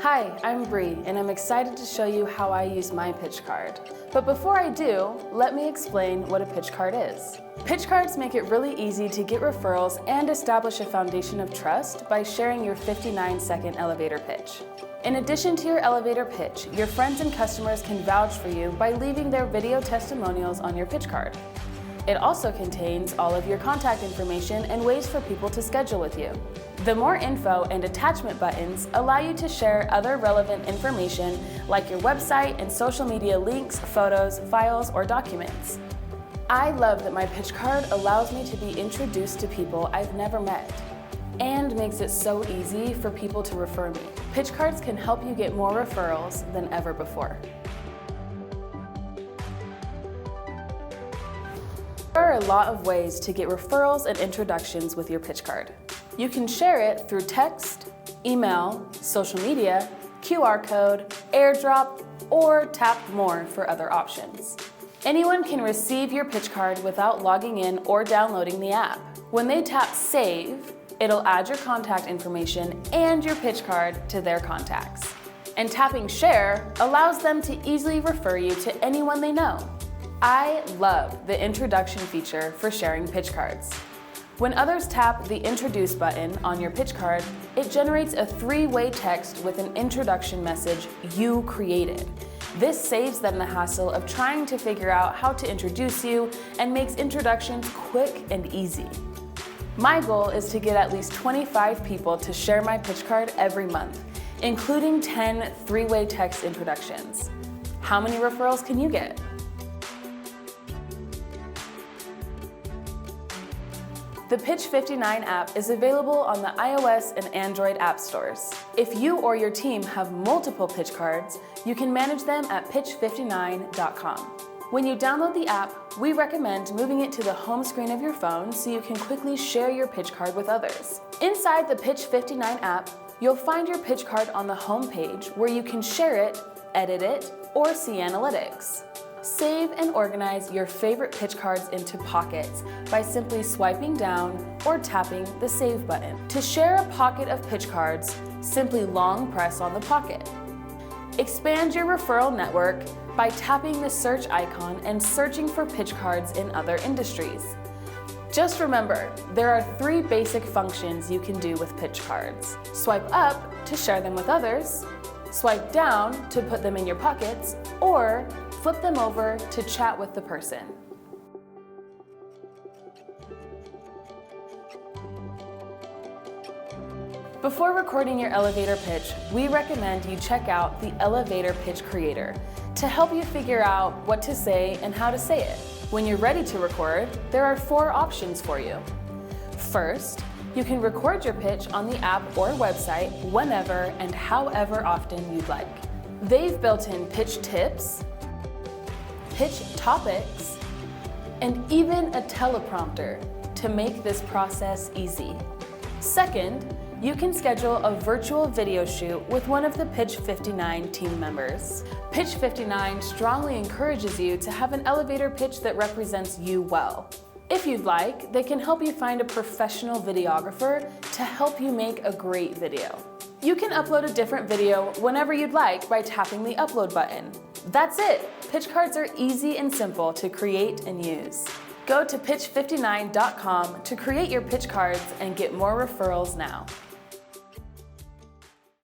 Hi, I'm Bree, and I'm excited to show you how I use my PitchCard. But before I do, let me explain what a PitchCard is. PitchCards make it really easy to get referrals and establish a foundation of trust by sharing your 59-second elevator pitch. In addition to your elevator pitch, your friends and customers can vouch for you by leaving their video testimonials on your PitchCard. It also contains all of your contact information and ways for people to schedule with you. The More Info and Attachment buttons allow you to share other relevant information like your website and social media links, photos, files, or documents. I love that my PitchCard allows me to be introduced to people I've never met and makes it so easy for people to refer me. PitchCards can help you get more referrals than ever before. There are a lot of ways to get referrals and introductions with your PitchCard. You can share it through text, email, social media, QR code, airdrop, or tap more for other options. Anyone can receive your PitchCard without logging in or downloading the app. When they tap Save, it'll add your contact information and your PitchCard to their contacts. And tapping Share allows them to easily refer you to anyone they know. I love the introduction feature for sharing PitchCards. When others tap the Introduce button on your PitchCard, it generates a three-way text with an introduction message you created. This saves them the hassle of trying to figure out how to introduce you and makes introductions quick and easy. My goal is to get at least 25 people to share my PitchCard every month, including 10 three-way text introductions. How many referrals can you get? The Pitch59 app is available on the iOS and Android app stores. If you or your team have multiple PitchCards, you can manage them at Pitch59.com. When you download the app, we recommend moving it to the home screen of your phone so you can quickly share your PitchCard with others. Inside the Pitch59 app, you'll find your PitchCard on the home page where you can share it, edit it, or see analytics. Save and organize your favorite PitchCards into pockets by simply swiping down or tapping the Save button. To share a pocket of PitchCards, simply long press on the pocket. Expand your referral network by tapping the search icon and searching for PitchCards in other industries. Just remember, there are three basic functions you can do with PitchCards. Swipe up to share them with others, swipe down to put them in your pockets, or flip them over to chat with the person. Before recording your elevator pitch, we recommend you check out the Elevator Pitch Creator to help you figure out what to say and how to say it. When you're ready to record, there are 4 options for you. First, you can record your pitch on the app or website whenever and however often you'd like. They've built in pitch tips, pitch topics, and even a teleprompter to make this process easy. Second, you can schedule a virtual video shoot with one of the Pitch59 team members. Pitch59 strongly encourages you to have an elevator pitch that represents you well. If you'd like, they can help you find a professional videographer to help you make a great video. You can upload a different video whenever you'd like by tapping the Upload button. That's it! PitchCards are easy and simple to create and use. Go to Pitch59.com to create your PitchCards and get more referrals now.